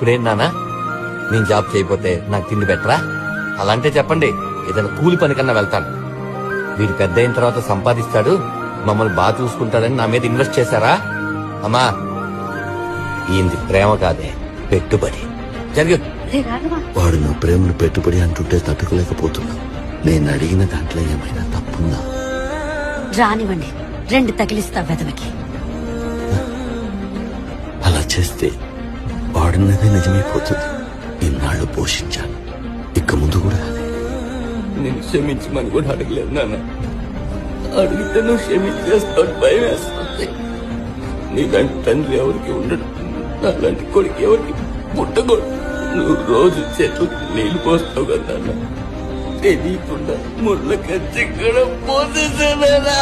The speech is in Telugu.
ఇప్పుడేం నానా నేను జాబ్ చేయకపోతే నాకు తిండి పెట్టరా? అలాంటే చెప్పండి, ఏదైనా కూలి పని కన్నా వెళ్తాను. వీడు పెద్ద అయిన తర్వాత సంపాదిస్తాడు, మమ్మల్ని బాగా చూసుకుంటాడని నా మీద ఇన్వెస్ట్ చేశారా? అమ్మా, ఈయనది ప్రేమ కాదే, పెట్టుబడి. జరిగి వాడు నా ప్రేమను పెట్టుబడి అంటుంటే తట్టుకోలేకపోతున్నా. నేను అడిగిన దాంట్లో ఏమైనా తప్పుందా? రానివ్వండి, 2 తగిలిస్తా వెదవికి. అలా చేస్తే వాడినదే నిజమైపోతుంది. ఇన్నాళ్ళు పోషించాను, ఇక ముందు కూడా అదే. నేను క్షమించమని కూడా అడగలేదు నాన్న. అడిగితే నువ్వు క్షమించేస్తావు భయం వేస్తుంది. నీలాంటి తండ్రి ఎవరికి ఉండడు, నాలాంటి కొడుకు ఎవరికి పుట్టకూడదు. నువ్వు రోజు చెట్లకు నీళ్లు పోస్తావు కదా నాన్న. తెలియకుండా ముళ్ళ కచ్చి కూడా పోసేసానా?